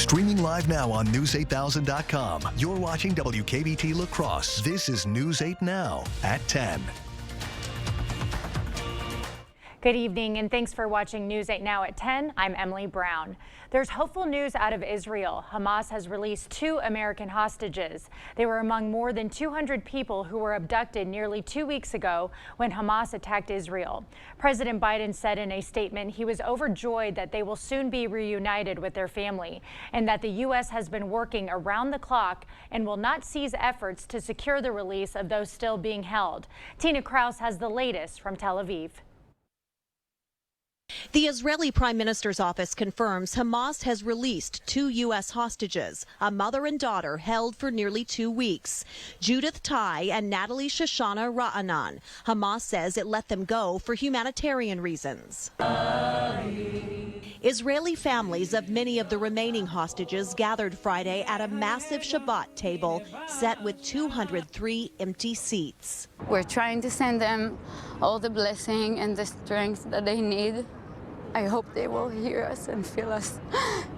Streaming live now on News8000.com. You're watching WKBT La Crosse. This is News 8 Now at 10. Good evening and thanks for watching News 8 Now at 10. I'm Emily Brown. There's hopeful news out of Israel. Hamas has released 2 American hostages. They were among more than 200 people who were abducted nearly 2 weeks ago when Hamas attacked Israel. President Biden said in a statement he was overjoyed that they will soon be reunited with their family and that the U.S. has been working around the clock and will not cease efforts to secure the release of those still being held. Tina Kraus has the latest from Tel Aviv. The Israeli Prime Minister's office confirms Hamas has released 2 U.S. hostages, a mother and daughter held for nearly 2 weeks. Judith Tai and Natalie Shoshana Ra'anan. Hamas says it let them go for humanitarian reasons. Israeli families of many of the remaining hostages gathered Friday at a massive Shabbat table set with 203 empty seats. We're trying to send them all the blessing and the strength that they need. I hope they will hear us and feel us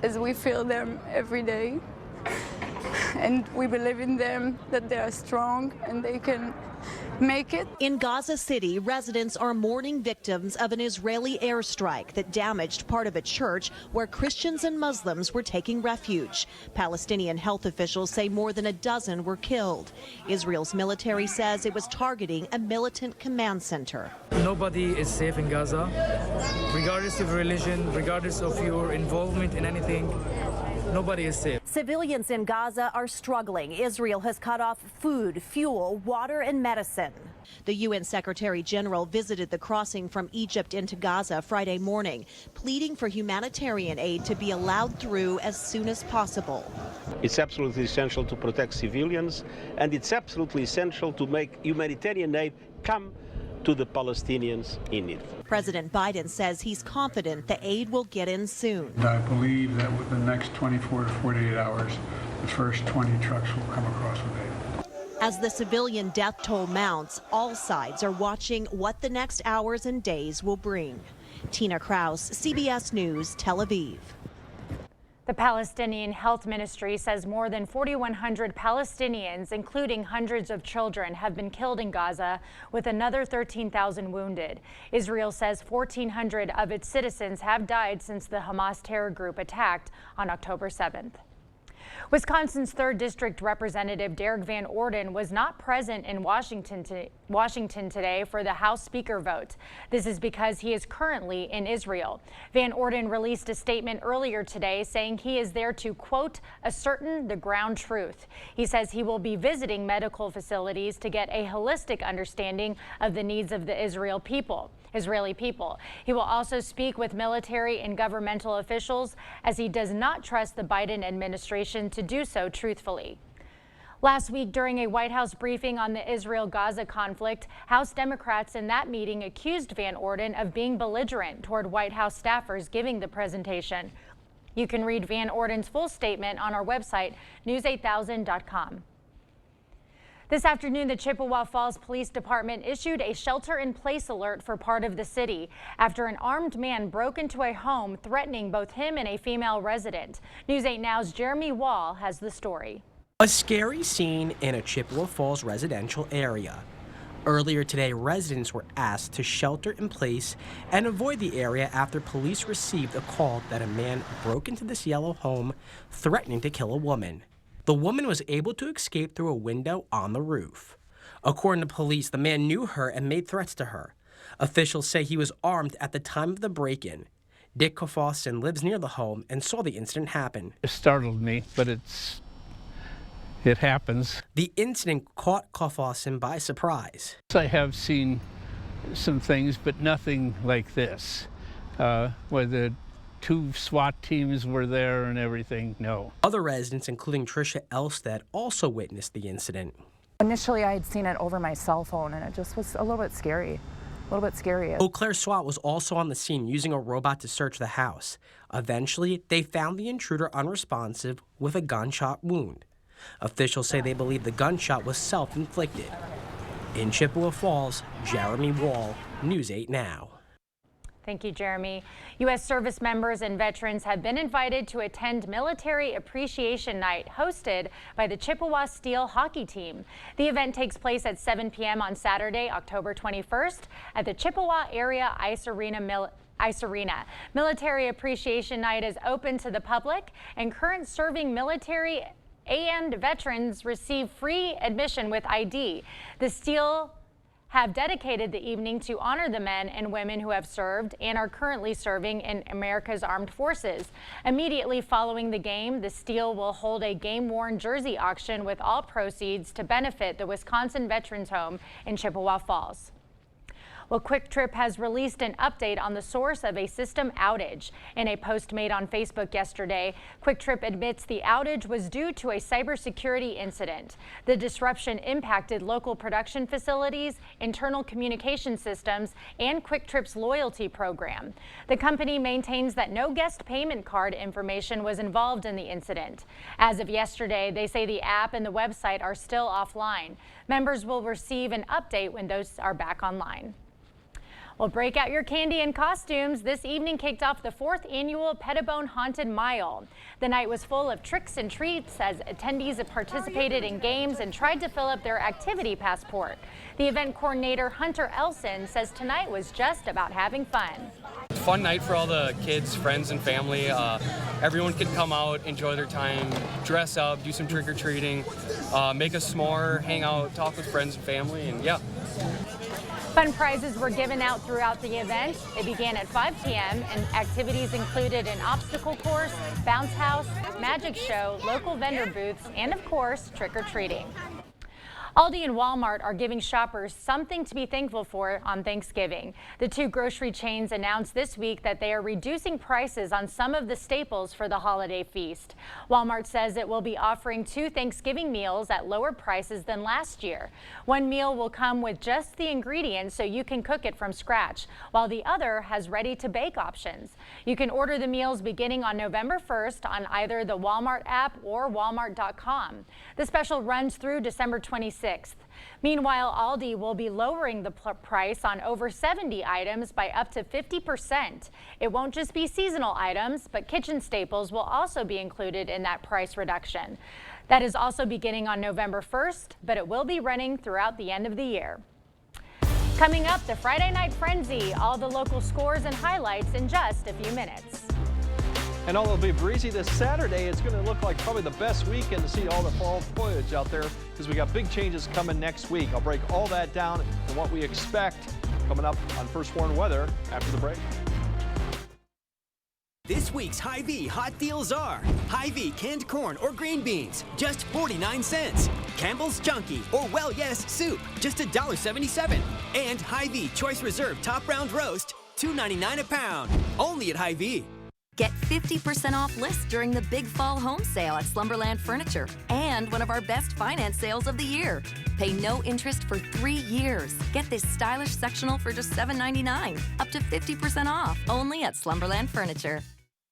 as we feel them every day. And we believe in them, that they are strong and they can make it. In Gaza City, residents are mourning victims of an Israeli airstrike that damaged part of a church where Christians and Muslims were taking refuge. Palestinian health officials say more than a dozen were killed. Israel's military says it was targeting a militant command center. Nobody is safe in Gaza, regardless of religion, regardless of your involvement in anything. Nobody is safe. Civilians in Gaza are struggling. Israel has cut off food, fuel, water, and medicine. The UN Secretary General visited the crossing from Egypt into Gaza Friday morning, pleading for humanitarian aid to be allowed through as soon as possible. It's absolutely essential to protect civilians, and it's absolutely essential to make humanitarian aid come to the Palestinians in need. President Biden says he's confident the aid will get in soon. I believe that within the next 24 to 48 hours, the first 20 trucks will come across with aid. As the civilian death toll mounts, all sides are watching what the next hours and days will bring. Tina Kraus, CBS News, Tel Aviv. The Palestinian Health Ministry says more than 4,100 Palestinians, including hundreds of children, have been killed in Gaza, with another 13,000 wounded. Israel says 1,400 of its citizens have died since the Hamas terror group attacked on October 7th. Wisconsin's 3rd District Representative Derek Van Orden was not present in Washington today for the House Speaker vote. This is because he is currently in Israel. Van Orden released a statement earlier today saying he is there to, quote, ascertain the ground truth. He says he will be visiting medical facilities to get a holistic understanding of the needs of the Israeli people. He will also speak with military and governmental officials, as he does not trust the Biden administration to do so truthfully. Last week, during a White House briefing on the Israel-Gaza conflict, House Democrats in that meeting accused Van Orden of being belligerent toward White House staffers giving the presentation. You can read Van Orden's full statement on our website, news8000.com. This afternoon, the Chippewa Falls Police Department issued a shelter-in-place alert for part of the city after an armed man broke into a home, threatening both him and a female resident. News 8 Now's Jeremy Wall has the story. A scary scene in a Chippewa Falls residential area. Earlier today, residents were asked to shelter in place and avoid the area after police received a call that a man broke into this yellow home, threatening to kill a woman. The woman was able to escape through a window on the roof. According to police, the man knew her and made threats to her. Officials say he was armed at the time of the break-in. Dick Kofosson lives near the home and saw the incident happen. It startled me, but it happens. The incident caught Kofosson by surprise. I have seen some things, but nothing like this, where the 2 SWAT teams were there and everything. No. Other residents, including Tricia Elstead, also witnessed the incident. Initially, I had seen it over my cell phone, and it just was a little bit scary. Eau Claire SWAT was also on the scene using a robot to search the house. Eventually, they found the intruder unresponsive with a gunshot wound. Officials say they believe the gunshot was self-inflicted. In Chippewa Falls, Jeremy Wall, News 8 Now. Thank you, Jeremy. U.S. service members and veterans have been invited to attend Military Appreciation Night hosted by the Chippewa Steel hockey team. The event takes place at 7 p.m. on Saturday, October 21st at the Chippewa Area Ice Arena. Military Appreciation Night is open to the public, and current serving military and veterans receive free admission with ID. The Steel have dedicated the evening to honor the men and women who have served and are currently serving in America's armed forces. Immediately following the game, the Steel will hold a game-worn jersey auction with all proceeds to benefit the Wisconsin Veterans Home in Chippewa Falls. Well, Quick Trip has released an update on the source of a system outage. In a post made on Facebook yesterday, Quick Trip admits the outage was due to a cybersecurity incident. The disruption impacted local production facilities, internal communication systems, and Quick Trip's loyalty program. The company maintains that no guest payment card information was involved in the incident. As of yesterday, they say the app and the website are still offline. Members will receive an update when those are back online. Well, break out your candy and costumes. This evening kicked off the 4th annual Pettibone Haunted Mile. The night was full of tricks and treats as attendees participated in games and tried to fill up their activity passport. The event coordinator, Hunter Elson, says tonight was just about having fun. Fun night for all the kids, friends, and family. Everyone can come out, enjoy their time, dress up, do some trick-or-treating, make a s'more, hang out, talk with friends and family, and yeah. Fun prizes were given out throughout the event. It began at 5 p.m. and activities included an obstacle course, bounce house, magic show, local vendor booths, and of course, trick-or-treating. Aldi and Walmart are giving shoppers something to be thankful for on Thanksgiving. The two grocery chains announced this week that they are reducing prices on some of the staples for the holiday feast. Walmart says it will be offering 2 Thanksgiving meals at lower prices than last year. One meal will come with just the ingredients so you can cook it from scratch, while the other has ready-to-bake options. You can order the meals beginning on November 1st on either the Walmart app or walmart.com. The special runs through December 26th. Meanwhile, Aldi will be lowering the price on over 70 items by up to 50%. It won't just be seasonal items, but kitchen staples will also be included in that price reduction. That is also beginning on November 1st, but it will be running throughout the end of the year. Coming up, the Friday Night Frenzy, all the local scores and highlights in just a few minutes. And although it'll be breezy this Saturday, it's going to look like probably the best weekend to see all the fall foliage out there because we got big changes coming next week. I'll break all that down and what we expect coming up on First Warn Weather after the break. This week's Hy-Vee hot deals are Hy-Vee canned corn or green beans, just 49 cents. Campbell's Junkie or Well Yes soup, just $1.77. And Hy-Vee Choice Reserve Top Round Roast, $2.99 a pound. Only at Hy-Vee. Get 50% off lists during the Big Fall Home Sale at Slumberland Furniture and one of our best finance sales of the year. Pay no interest for 3 years. Get this stylish sectional for just $7.99, up to 50% off, only at Slumberland Furniture.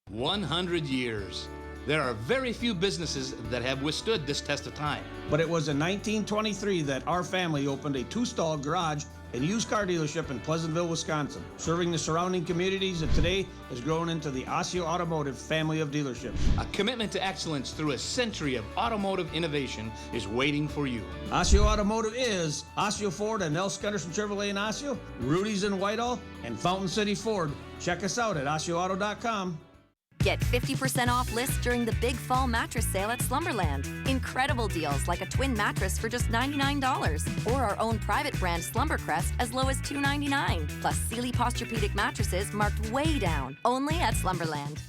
100 years. There are very few businesses that have withstood this test of time. But it was in 1923 that our family opened a 2-stall garage and used car dealership in Pleasantville, Wisconsin. Serving the surrounding communities that today has grown into the Osseo Automotive family of dealerships. A commitment to excellence through a century of automotive innovation is waiting for you. Osseo Automotive is Osseo Ford and Nels Gunderson Chevrolet in Osseo, Rudy's in Whitehall, and Fountain City Ford. Check us out at OsseoAuto.com. Get 50% off lists during the Big Fall Mattress Sale at Slumberland. Incredible deals like a twin mattress for just $99, or our own private brand Slumbercrest as low as $2.99, plus Sealy Posturepedic mattresses marked way down, only at Slumberland.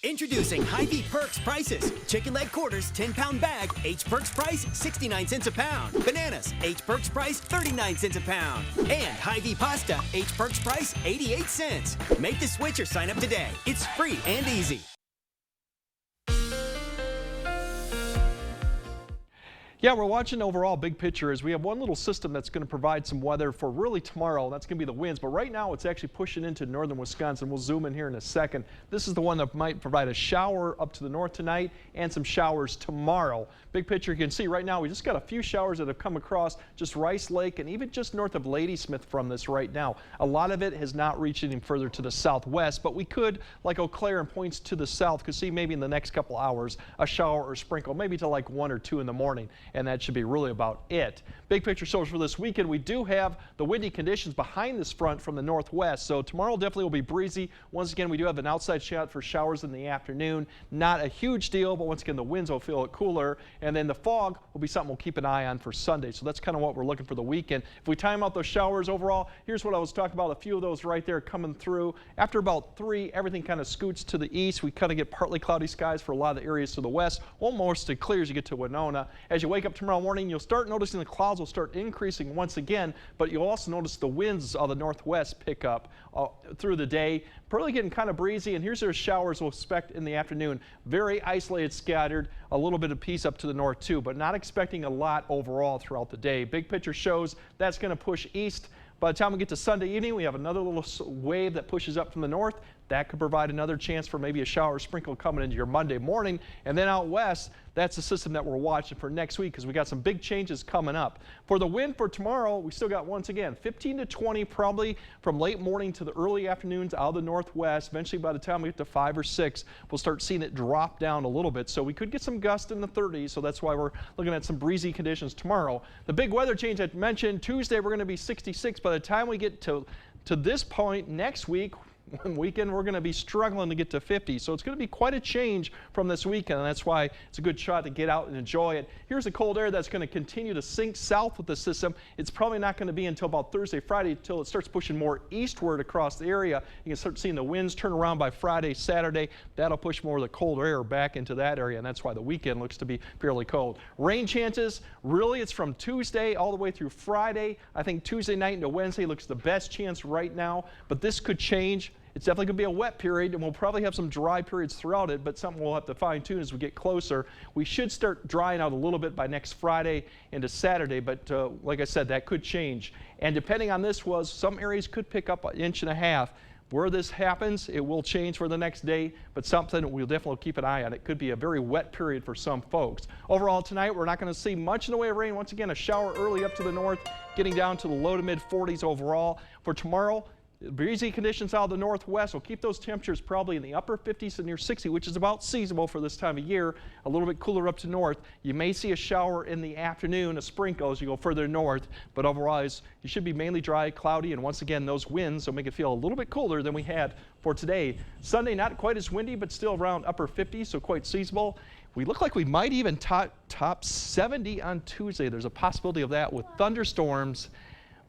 Introducing Hy-Vee Perks prices. Chicken leg quarters, 10-pound bag, H Perks price, 69 cents a pound. Bananas, H Perks price, 39 cents a pound. And Hy-Vee pasta, H Perks price, 88 cents. Make the switch or sign up today. It's free and easy. Yeah, we're watching overall big picture as we have one little system that's going to provide some weather for really tomorrow. That's going to be the winds, but right now it's actually pushing into northern Wisconsin. We'll zoom in here in a second. This is the one that might provide a shower up to the north tonight and some showers tomorrow. Big picture, you can see right now we just got a few showers that have come across just Rice Lake and even just north of Ladysmith from this right now. A lot of it has not reached any further to the southwest, but we could, like Eau Claire and points to the south, could see maybe in the next couple hours a shower or sprinkle, maybe to like 1 or 2 in the morning. And that should be really about it. Big picture shows for this weekend, we do have the windy conditions behind this front from the northwest. So tomorrow definitely will be breezy. Once again, we do have an outside shot for showers in the afternoon. Not a huge deal, but once again, the winds will feel it cooler. And then the fog will be something we'll keep an eye on for Sunday. So that's kind of what we're looking for the weekend. If we time out those showers overall, here's what I was talking about. A few of those right there coming through. After about 3, everything kind of scoots to the east. We kind of get partly cloudy skies for a lot of the areas to the west. Almost clear as you get to Winona. As you wake up tomorrow morning, you'll start noticing the clouds will start increasing once again, but you'll also notice the winds of the northwest pick up through the day. Probably getting kind of breezy, and here's our showers we'll expect in the afternoon. Very isolated, scattered, a little bit of peace up to the north too, but not expecting a lot overall throughout the day. Big picture shows that's going to push east. By the time we get to Sunday evening, we have another little wave that pushes up from the north. That could provide another chance for maybe a shower or sprinkle coming into your Monday morning. And then out west, that's the system that we're watching for next week because we got some big changes coming up. For the wind for tomorrow, we still got, once again, 15 to 20 probably from late morning to the early afternoons out of the northwest. Eventually, by the time we get to 5 or 6, we'll start seeing it drop down a little bit. So we could get some gusts in the 30s, so that's why we're looking at some breezy conditions tomorrow. The big weather change I mentioned, Tuesday we're going to be 66. By the time we get to this point next week, weekend, we're going to be struggling to get to 50. So it's going to be quite a change from this weekend, and that's why it's a good shot to get out and enjoy it. Here's the cold air that's going to continue to sink south with the system. It's probably not going to be until about Thursday, Friday, until it starts pushing more eastward across the area. You can start seeing the winds turn around by Friday, Saturday. That'll push more of the cold air back into that area, and that's why the weekend looks to be fairly cold. Rain chances, really, it's from Tuesday all the way through Friday. I think Tuesday night into Wednesday looks the best chance right now, but this could change. It's definitely going to be a wet period, and we'll probably have some dry periods throughout it, but something we'll have to fine-tune as we get closer. We should start drying out a little bit by next Friday into Saturday, but like I said, that could change. And depending on this, some areas could pick up 1.5 inches. Where this happens, it will change for the next day, but something we'll definitely keep an eye on. It could be a very wet period for some folks. Overall tonight, we're not going to see much in the way of rain. Once again, a shower early up to the north, getting down to the low to mid 40s overall. For tomorrow, breezy conditions out of the northwest will keep those temperatures probably in the upper 50s to near 60, which is about seasonable for this time of year. A little bit cooler up to north. You may see a shower in the afternoon, a sprinkle as you go further north, but otherwise you should be mainly dry, cloudy, and once again those winds will make it feel a little bit cooler than we had for today. Sunday, not quite as windy, but still around upper 50s, so quite seasonable. We look like we might even top 70 on Tuesday. There's a possibility of that with thunderstorms.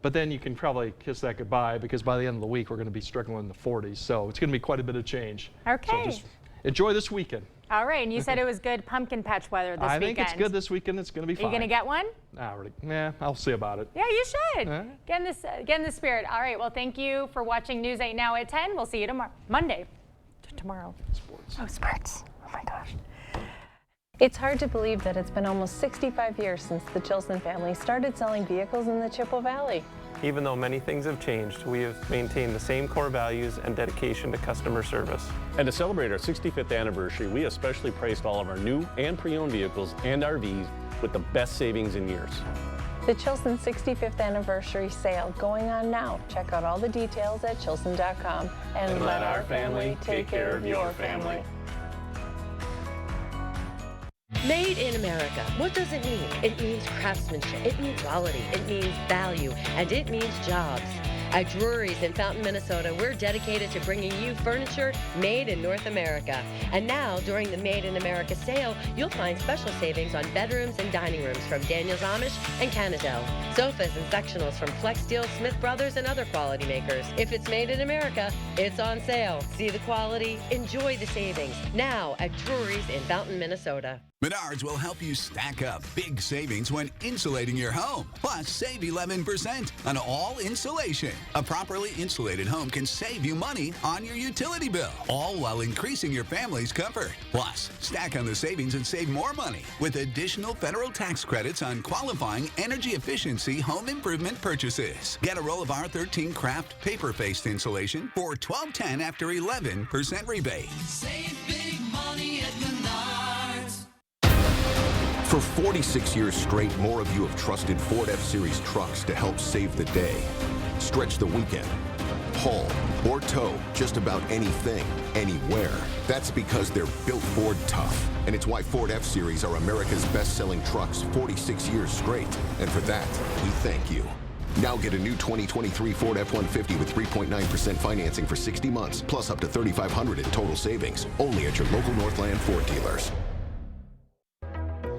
But then you can probably kiss that goodbye because by the end of the week, we're going to be struggling in the 40s. So it's going to be quite a bit of change. Okay. So just enjoy this weekend. All right. And you said it was good pumpkin patch weather this weekend. I think it's good this weekend. It's going to be fine. Are you going to get one? I'll see about it. Yeah, you should. Get in the spirit. All right. Well, thank you for watching News 8 Now at 10. We'll see you tomorrow. Monday. Tomorrow. Sports. Oh, sports. Oh, my gosh. It's hard to believe that it's been almost 65 years since the Chilson family started selling vehicles in the Chippewa Valley. Even though many things have changed, we have maintained the same core values and dedication to customer service. And to celebrate our 65th anniversary, we especially priced all of our new and pre-owned vehicles and RVs with the best savings in years. The Chilson 65th anniversary sale going on now. Check out all the details at chilson.com and let our family take care of your family. Made in America. What does it mean? It means craftsmanship. It means quality. It means value. And it means jobs. At Drury's in Fountain, Minnesota, we're dedicated to bringing you furniture made in North America. And now, during the Made in America sale, you'll find special savings on bedrooms and dining rooms from Daniels Amish and Canadell. Sofas and sectionals from Flex Steel, Smith Brothers, and other quality makers. If it's made in America, it's on sale. See the quality, enjoy the savings. Now at Drury's in Fountain, Minnesota. Menards will help you stack up big savings when insulating your home. Plus, save 11% on all insulation. A properly insulated home can save you money on your utility bill, all while increasing your family's comfort. Plus, stack on the savings and save more money with additional federal tax credits on qualifying energy efficiency home improvement purchases. Get a roll of R13 Craft paper-faced insulation for $12.10 after 11% rebate. Save big money at Menards. For 46 years straight, more of you have trusted Ford F-Series trucks to help save the day. Stretch the weekend, haul, or tow just about anything, anywhere. That's because they're built Ford tough. And it's why Ford F-Series are America's best-selling trucks 46 years straight. And for that, we thank you. Now get a new 2023 Ford F-150 with 3.9% financing for 60 months, plus up to $3,500 in total savings. Only at your local Northland Ford dealers.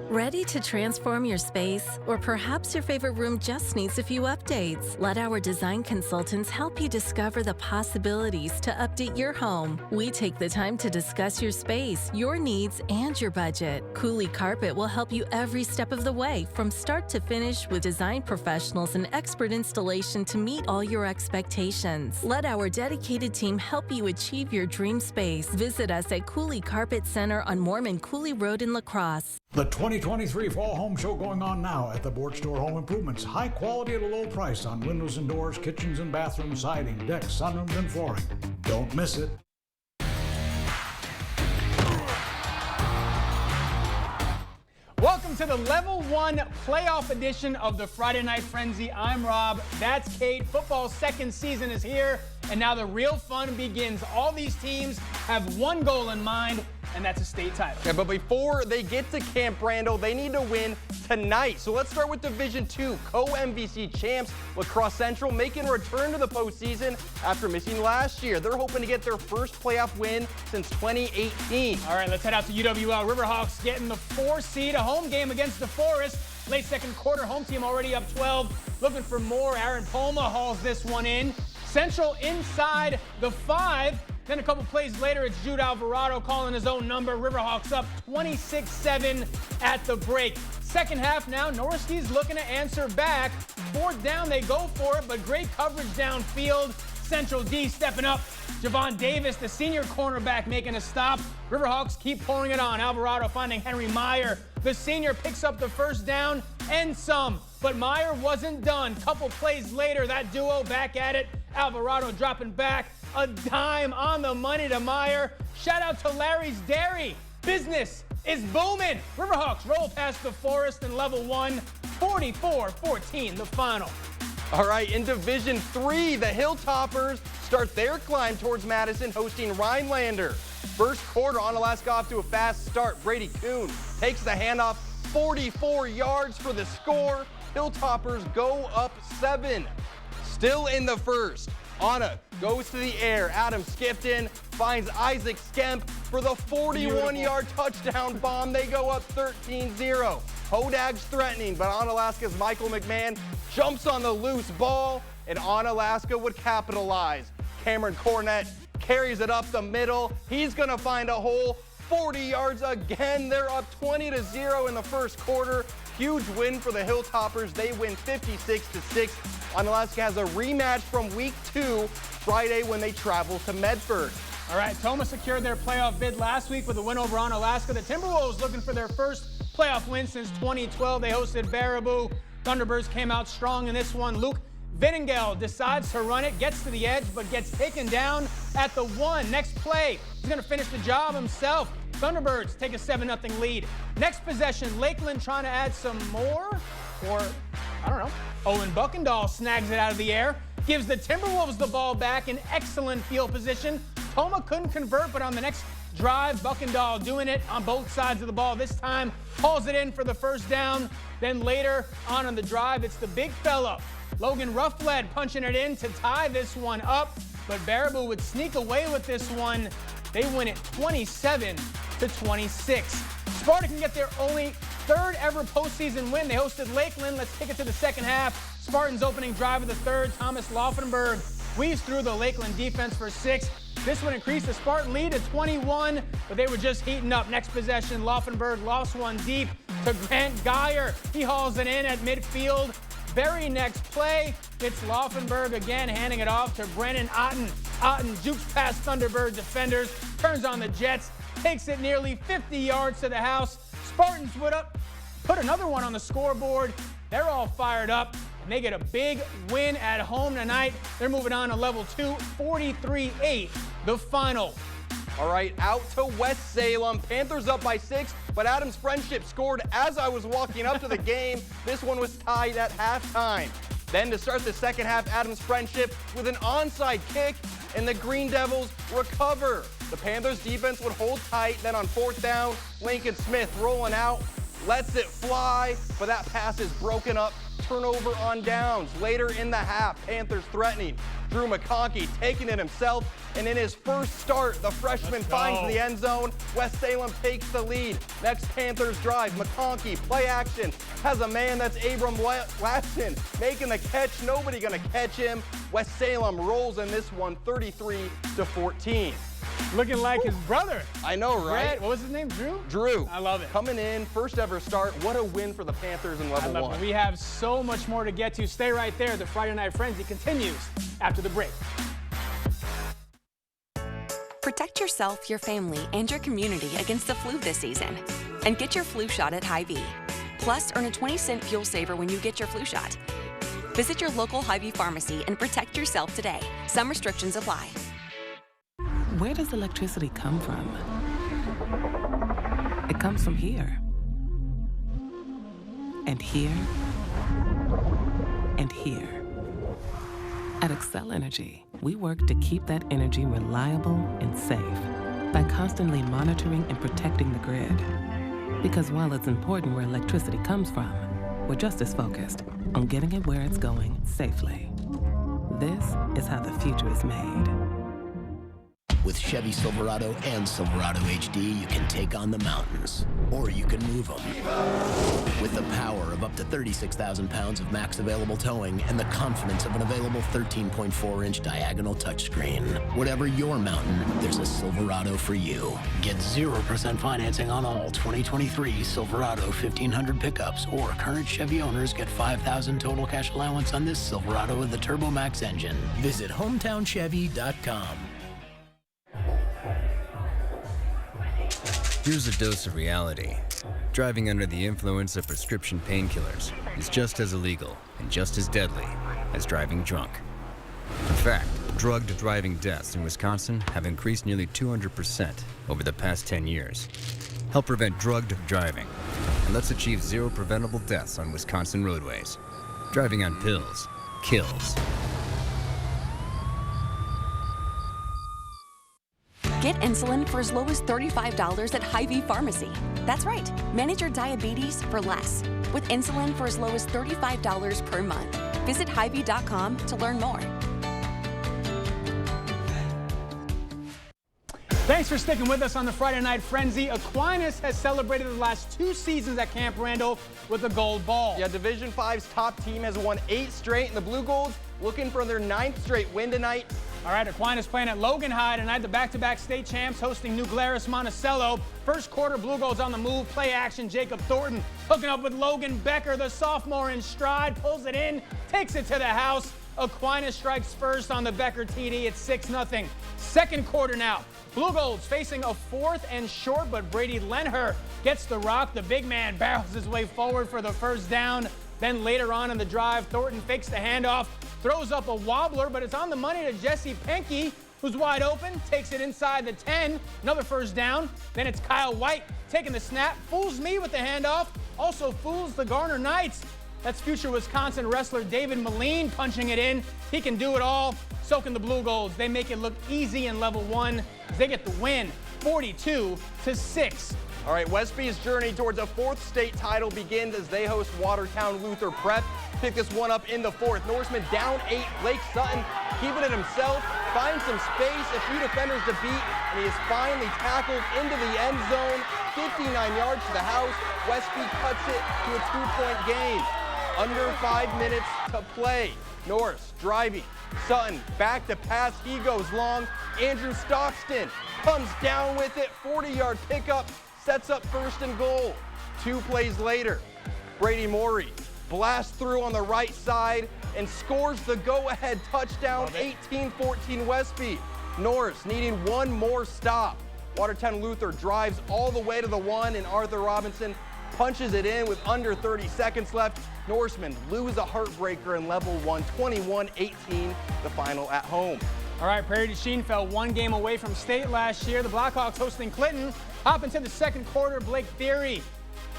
Ready to transform your space? Or perhaps your favorite room just needs a few updates? Let our design consultants help you discover the possibilities to update your home. We take the time to discuss your space, your needs, and your budget. Cooley Carpet will help you every step of the way, from start to finish, with design professionals and expert installation to meet all your expectations. Let our dedicated team help you achieve your dream space. Visit us at Cooley Carpet Center on Mormon Cooley Road in La Crosse. The 2023 Fall Home Show going on now at the Board Store Home Improvements. High quality at a low price on windows and doors, kitchens and bathrooms, siding, decks, sunrooms, and flooring. Don't miss it. Welcome to the Level 1 playoff edition of the Friday Night Frenzy. I'm Rob. That's Kate. Football's second season is here, and now the real fun begins. All these teams have one goal in mind, and that's a state title. Yeah, but before they get to Camp Randall, they need to win tonight. So let's start with Division II. Co-MVC champs La Crosse Central making a return to the postseason after missing last year. They're hoping to get their first playoff win since 2018. All right, let's head out to UWL. Riverhawks getting the 4 seed, a home game against DeForest. Late second quarter, home team already up 12. Looking for more. Aaron Poma hauls this one in. Central inside the 5. Then a couple plays later, it's Jude Alvarado calling his own number. Riverhawks up 26-7 at the break. Second half now, Norski's looking to answer back. 4th down, they go for it, but great coverage downfield. Central D stepping up. Javon Davis, the senior cornerback, making a stop. Riverhawks keep pouring it on. Alvarado finding Henry Meyer. The senior picks up the first down and some. But Meyer wasn't done. Couple plays later, that duo back at it. Alvarado dropping back. A dime on the money to Meyer. Shout out to Larry's Dairy. Business is booming. Riverhawks roll past DeForest in Level 1. 44-14, the final. All right, in Division III, the Hilltoppers start their climb towards Madison, hosting Rhinelander. First quarter, Onalaska off to a fast start. Brady Kuhn takes the handoff, 44 yards for the score. Hilltoppers go up 7. Still in the first, Anna goes to the air. Adam Skipton finds Isaac Skemp for the 41-yard touchdown bomb. They go up 13-0. Hodag's threatening, but Onalaska's Michael McMahon jumps on the loose ball, and Onalaska would capitalize. Cameron Cornett carries it up the middle. He's going to find a hole. 40 yards again. They're up 20-0 in the first quarter. Huge win for the Hilltoppers. They win 56-6. Onalaska has a rematch from week 2, Friday, when they travel to Medford. All right, Toma secured their playoff bid last week with a win over Onalaska. The Timberwolves looking for their first playoff win since 2012. They hosted Baraboo. Thunderbirds came out strong in this one. Luke Vittengel decides to run it, gets to the edge, but gets taken down at the 1. Next play, he's going to finish the job himself. Thunderbirds take a 7-0 lead. Next possession, Lakeland trying to add some more, or I don't know. Owen Buckendahl snags it out of the air, gives the Timberwolves the ball back in excellent field position. Toma couldn't convert, but on the next drive, Buckendahl doing it on both sides of the ball. This time, hauls it in for the first down. Then later on the drive, it's the big fella, Logan Ruffled, punching it in to tie this one up. But Baraboo would sneak away with this one. They win it 27-26. Sparta can get their only 3rd ever postseason win. They hosted Lakeland. Let's take it to the second half. Spartans opening drive of the 3rd. Thomas Laufenberg weaves through the Lakeland defense for 6. This would increase the Spartan lead to 21, but they were just heating up. Next possession, Laufenberg lost one deep to Grant Geyer. He hauls it in at midfield. Very next play, it's Laufenberg again, handing it off to Brennan Otten. Otten jukes past Thunderbird defenders, turns on the Jets, takes it nearly 50 yards to the house. Spartans would put another one on the scoreboard. They're all fired up, and they get a big win at home tonight. They're moving on to level 2, 43-8, the final. All right, out to West Salem. Panthers up by 6, but Adams Friendship scored as I was walking up to the game. This one was tied at halftime. Then to start the second half, Adams Friendship with an onside kick, and the Green Devils recover. The Panthers defense would hold tight. Then on 4th down, Lincoln Smith rolling out, lets it fly, but that pass is broken up. Turnover on downs. Later in the half, Panthers threatening. Drew McConkey taking it himself, and in his first start, the freshman finds the end zone. West Salem takes the lead. Next Panthers drive, McConkey, play action, has a man, that's Abram Watson, making the catch. Nobody gonna catch him. West Salem rolls in this one, 33-14. Looking like his brother. I know, right? Brett, what was his name, Drew? Drew. I love it. Coming in, first ever start. What a win for the Panthers in level 1. We have so much more to get to. Stay right there. The Friday Night Frenzy continues after the break. Protect yourself, your family, and your community against the flu this season. And get your flu shot at Hy-Vee. Plus, earn a 20-cent fuel saver when you get your flu shot. Visit your local Hy-Vee pharmacy and protect yourself today. Some restrictions apply. Where does electricity come from? It comes from here. And here. And here. At Xcel Energy, we work to keep that energy reliable and safe by constantly monitoring and protecting the grid. Because while it's important where electricity comes from, we're just as focused on getting it where it's going safely. This is how the future is made. With Chevy Silverado and Silverado HD, you can take on the mountains, or you can move them. With the power of up to 36,000 pounds of max available towing and the confidence of an available 13.4-inch diagonal touchscreen. Whatever your mountain, there's a Silverado for you. Get 0% financing on all 2023 Silverado 1500 pickups, or current Chevy owners get $5,000 total cash allowance on this Silverado with the Turbo Max engine. Visit HometownChevy.com. Here's a dose of reality. Driving under the influence of prescription painkillers is just as illegal and just as deadly as driving drunk. In fact, drugged driving deaths in Wisconsin have increased nearly 200% over the past 10 years. Help prevent drugged driving, and let's achieve 0 preventable deaths on Wisconsin roadways. Driving on pills kills. Get insulin for as low as $35 at Hy-Vee Pharmacy. That's right, manage your diabetes for less with insulin for as low as $35 per month. Visit Hy-Vee.com to learn more. Thanks for sticking with us on the Friday Night Frenzy. Aquinas has celebrated the last 2 seasons at Camp Randall with a gold ball. Yeah, Division 5's top team has won 8 straight, and the Blue Golds looking for their 9th straight win tonight. All right, Aquinas playing at Logan High tonight. The back-to-back state champs hosting New Glarus Monticello. First quarter, Blue Golds on the move. Play action, Jacob Thornton hooking up with Logan Becker. The sophomore in stride, pulls it in, takes it to the house. Aquinas strikes first on the Becker TD. It's 6-0. Second quarter now. Blue Golds facing a 4th and short, but Brady Lenher gets the rock. The big man barrels his way forward for the first down. Then later on in the drive, Thornton fakes the handoff, throws up a wobbler, but it's on the money to Jesse Penke, who's wide open, takes it inside the 10, another first down. Then it's Kyle White taking the snap, fools me with the handoff, also fools the Garner Knights. That's future Wisconsin wrestler David Moline punching it in. He can do it all. So can the Blue Golds. They make it look easy in level 1. They get the win, 42-6. All right, Westby's journey towards a 4th state title begins as they host Watertown Luther Prep. Pick this one up in the 4th. Norseman down 8. Blake Sutton keeping it himself, finds some space, a few defenders to beat, and he is finally tackled into the end zone. 59 yards to the house. Westby cuts it to a 2-point game. under 5 minutes to play. Norris driving. Sutton back to pass. He goes long. Andrew Stockton comes down with it. 40-yard pickup. Sets up 1st and goal. 2 plays later, Brady Morey blasts through on the right side and scores the go-ahead touchdown. 18-14 Westby. Norris needing one more stop. Watertown Luther drives all the way to the 1, and Arthur Robinson punches it in with under 30 seconds left. Norsemen lose a heartbreaker in level 1, 21-18, the final at home. All right, Prairie du Chien fell 1 game away from state last year. The Blackhawks hosting Clinton. Hop into the 2nd quarter. Blake Theory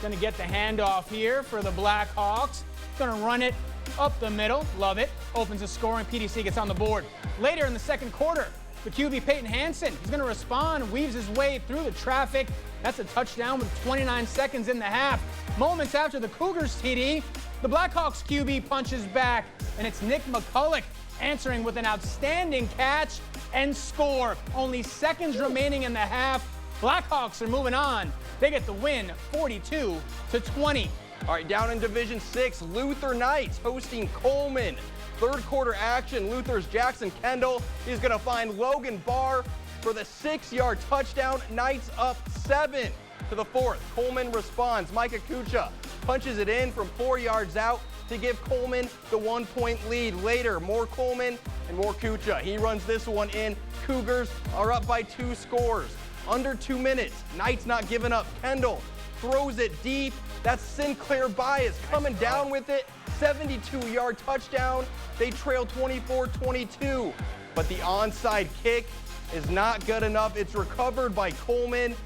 going to get the handoff here for the Blackhawks. Going to run it up the middle. Love it. Opens the scoring. PDC gets on the board. Later in the 2nd quarter, the QB Peyton Hansen, he's going to respond, weaves his way through the traffic. That's a touchdown with 29 seconds in the half. Moments after the Cougars TD, the Blackhawks QB punches back, and it's Nick McCulloch answering with an outstanding catch and score. Only seconds remaining in the half. Blackhawks are moving on. They get the win, 42-20. All right, down in Division 6, Luther Knights hosting Coleman. 3rd quarter action, Luther's Jackson Kendall. He's going to find Logan Barr for the 6-yard touchdown. Knights up 7 to the 4th. Coleman responds. Micah Kucha punches it in from 4 yards out to give Coleman the 1-point lead. Later, more Coleman and more Kucha. He runs this one in. Cougars are up by 2 scores. Under 2 minutes. Knights not giving up. Kendall throws it deep. That's Sinclair Bias coming down with it. 72-yard touchdown. They trail 24-22. But the onside kick is not good enough. It's recovered by Coleman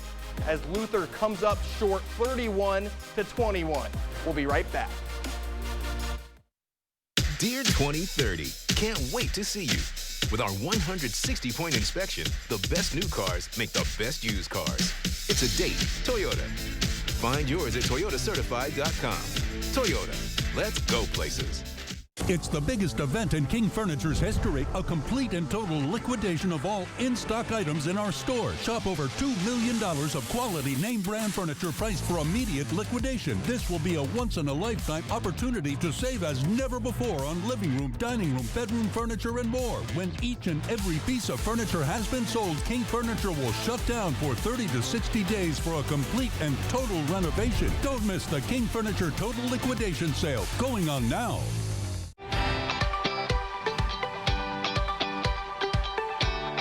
as Luther comes up short, 31-21. We'll be right back. Dear 2030, can't wait to see you. With our 160-point inspection, the best new cars make the best used cars. It's a date, Toyota. Find yours at toyotacertified.com. Toyota, let's go places. It's the biggest event in King Furniture's history, a complete and total liquidation of all in-stock items in our store. Shop over $2 million of quality name brand furniture priced for immediate liquidation. This will be a once-in-a-lifetime opportunity to save as never before on living room, dining room, bedroom furniture, and more. When each and every piece of furniture has been sold, King Furniture will shut down for 30 to 60 days for a complete and total renovation. Don't miss the King Furniture Total Liquidation Sale going on now.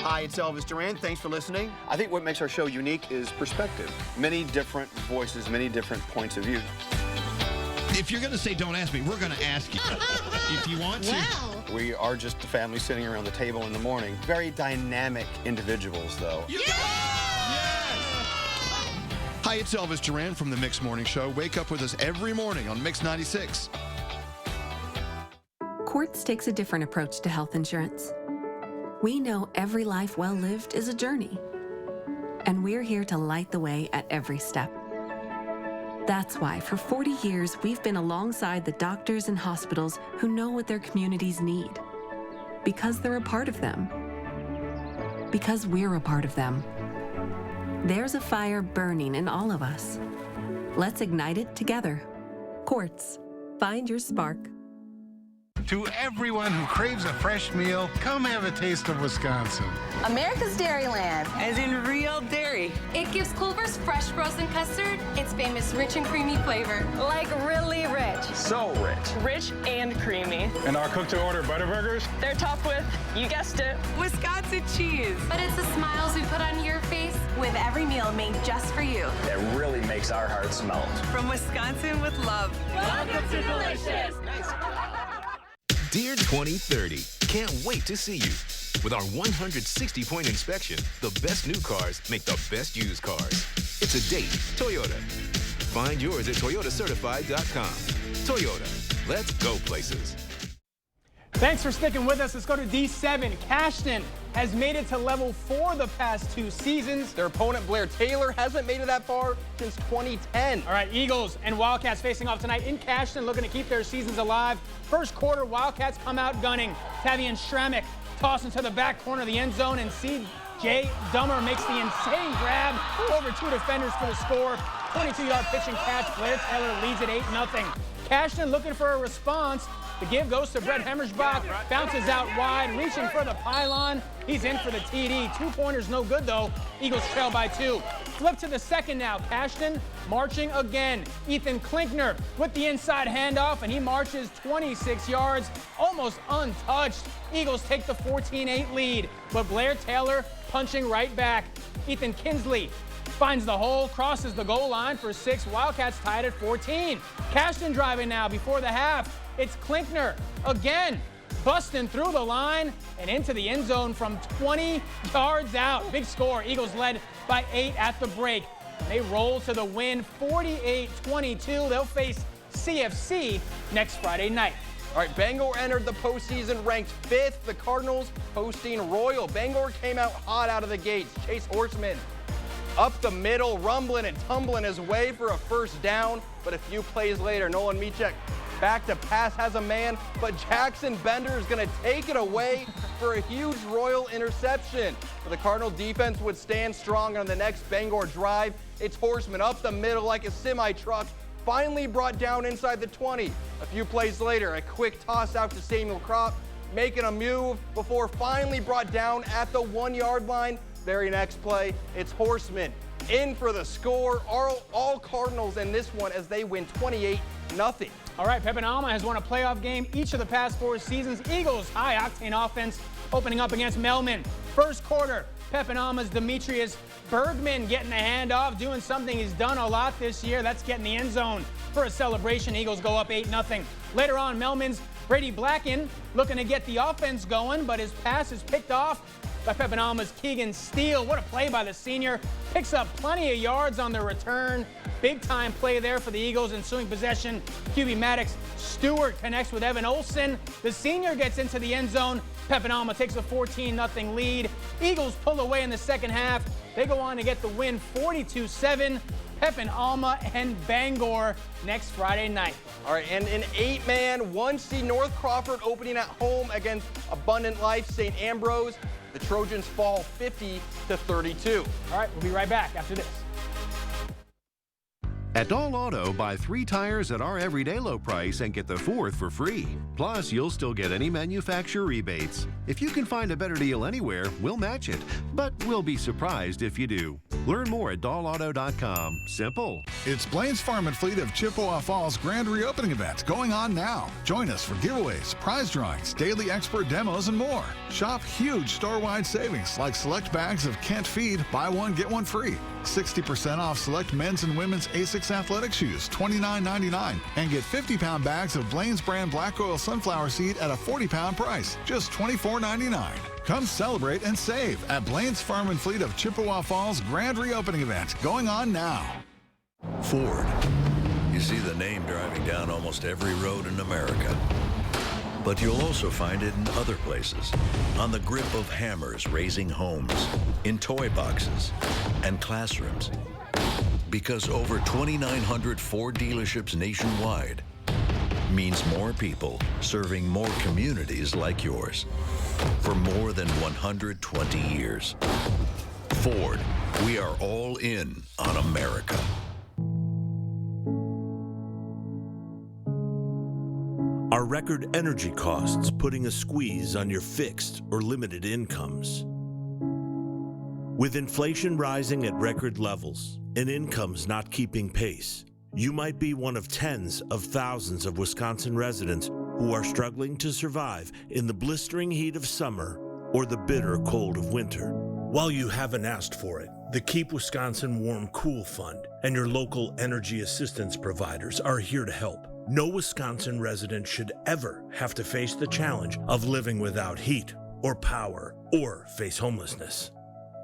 Hi, it's Elvis Duran. Thanks for listening. I think what makes our show unique is perspective. Many different voices, many different points of view. If you're going to say don't ask me, we're going to ask you. If you want to. Wow. We are just a family sitting around the table in the morning. Very dynamic individuals, though. Yeah! Hi, it's Elvis Duran from the Mix Morning Show. Wake up with us every morning on Mix 96. Quartz takes a different approach to health insurance. We know every life well lived is a journey, and we're here to light the way at every step. That's why for 40 years, we've been alongside the doctors and hospitals who know what their communities need, because they're a part of them, because we're a part of them. There's a fire burning in all of us. Let's ignite it together. Quartz. Find your spark. To everyone who craves a fresh meal, come have a taste of Wisconsin. America's Dairyland. As in real dairy. It gives Culver's fresh frozen custard its famous rich and creamy flavor. Like really rich. So rich. Rich and creamy. And our cook-to-order Butterburgers? They're topped with, you guessed it, Wisconsin cheese. But it's the smiles we put on your face with every meal made just for you. That really makes our hearts melt. From Wisconsin with love. Welcome to Delicious. Dear 2030, can't wait to see you. With our 160-point inspection, the best new cars make the best used cars. It's a date, Toyota. Find yours at toyotacertified.com. Toyota, let's go places. Thanks for sticking with us. Let's go to D7. Cashton has made it to level 4 the past 2 seasons. Their opponent, Blair Taylor, hasn't made it that far since 2010. All right, Eagles and Wildcats facing off tonight in Cashton, looking to keep their seasons alive. First quarter, Wildcats come out gunning. Tavian Schrammick tossing to the back corner of the end zone, and C.J. Dummer makes the insane grab over 2 defenders for the score. 22-yard pitch and catch. Blair Taylor leads at 8-0. Cashton looking for a response. The give goes to Brett Hemmersbach. Bounces out wide, reaching for the pylon. He's in for the TD. 2-pointers no good, though. Eagles trail by 2. Flip to the second now. Cashton marching again. Ethan Klinkner with the inside handoff, and he marches 26 yards, almost untouched. Eagles take the 14-8 lead, but Blair Taylor punching right back. Ethan Kinsley finds the hole, crosses the goal line for 6. Wildcats tied at 14. Cashton driving now before the half. It's Klinkner again, busting through the line and into the end zone from 20 yards out. Big score. Eagles led by 8 at the break. They roll to the win, 48-22. They'll face CFC next Friday night. All right, Bangor entered the postseason ranked 5th. The Cardinals hosting Royal. Bangor came out hot out of the gates. Chase Horseman up the middle, rumbling and tumbling his way for a first down. But a few plays later, Nolan Michek back to pass, has a man, but Jackson Bender is going to take it away for a huge Royal interception. But the Cardinal defense would stand strong on the next Bangor drive. It's Horseman up the middle like a semi-truck, finally brought down inside the 20. A few plays later, a quick toss out to Samuel Kropp, making a move before finally brought down at the 1-yard line. Very next play, it's Horseman in for the score. All Cardinals in this one as they win 28-0. All right, Pepin Alma has won a playoff game each of the past 4 seasons. Eagles high-octane offense opening up against Melman. First quarter, Pepin Alma's Demetrius Bergman getting the handoff, doing something he's done a lot this year. That's getting the end zone for a celebration. Eagles go up 8-0. Later on, Melman's Brady Blacken looking to get the offense going, but his pass is picked off by Pepin Alma's Keegan Steele. What a play by the senior. Picks up plenty of yards on the return. Big time play there for the Eagles. Ensuing possession, QB Maddox Stewart connects with Evan Olson. The senior gets into the end zone. Pepin Alma takes a 14-0 lead. Eagles pull away in the second half. They go on to get the win 42-7. Pepin Alma and Bangor next Friday night. All right, and an 8-man, 1C North Crawford opening at home against Abundant Life St. Ambrose. The Trojans fall 50-32. All right, we'll be right back after this. At All Auto, buy 3 tires at our everyday low price and get the 4th for free. Plus, you'll still get any manufacturer rebates. If you can find a better deal anywhere, we'll match it. But we'll be surprised if you do. Learn more at dollauto.com. Simple. It's Blaine's Farm and Fleet of Chippewa Falls grand reopening event going on now. Join us for giveaways, prize drawings, daily expert demos, and more. Shop huge store-wide savings like select bags of Kent Feed, buy one, get one free. 60% off select men's and women's Asics athletic shoes, $29.99. And get 50-pound bags of Blaine's brand black oil sunflower seed at a 40-pound price, just $24.99. Come celebrate and save at Blaine's Farm and Fleet of Chippewa Falls grand reopening event going on now. Ford. You see the name driving down almost every road in America. But you'll also find it in other places. On the grip of hammers raising homes, in toy boxes, and classrooms. Because over 2,900 Ford dealerships nationwide means more people serving more communities like yours for more than 120 years. Ford, we are all in on America. Are record energy costs putting a squeeze on your fixed or limited incomes? With inflation rising at record levels and incomes not keeping pace, you might be one of tens of thousands of Wisconsin residents who are struggling to survive in the blistering heat of summer or the bitter cold of winter. While you haven't asked for it, the Keep Wisconsin Warm Cool Fund and your local energy assistance providers are here to help. No Wisconsin resident should ever have to face the challenge of living without heat or power or face homelessness.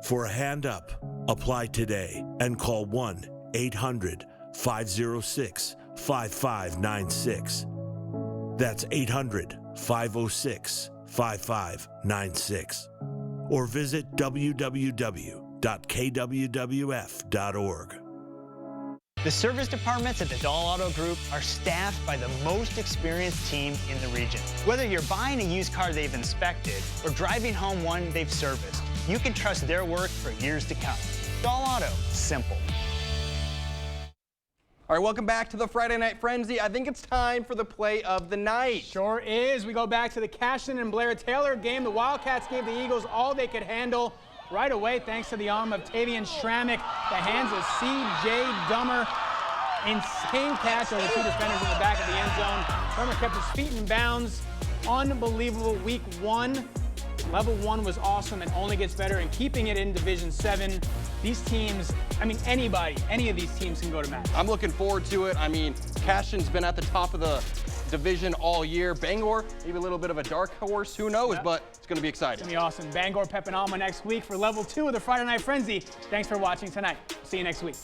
For a hand up, apply today and call 1-800-506-5596. That's 800-506-5596. Or visit www.kwwf.org. The service departments at the Doll Auto Group are staffed by the most experienced team in the region. Whether you're buying a used car they've inspected or driving home one they've serviced, you can trust their work for years to come. Doll Auto, simple. All right, welcome back to the Friday Night Frenzy. I think it's time for the play of the night. Sure is. We go back to the Cashton and Blair Taylor game. The Wildcats gave the Eagles all they could handle right away thanks to the arm of Tavian Stramick. The hands of C.J. Dummer. Insane catch over 2 defenders in the back of the end zone. Dummer kept his feet in bounds. Unbelievable week 1. Level 1 was awesome and only gets better, and keeping it in Division 7. These teams, I mean, any of these teams can go to match. I'm looking forward to it. I mean, Cashton's been at the top of the division all year. Bangor, maybe a little bit of a dark horse, who knows, but it's going to be exciting. It's going to be awesome. Bangor, Pep and Alma next week for Level 2 of the Friday Night Frenzy. Thanks for watching tonight. See you next week.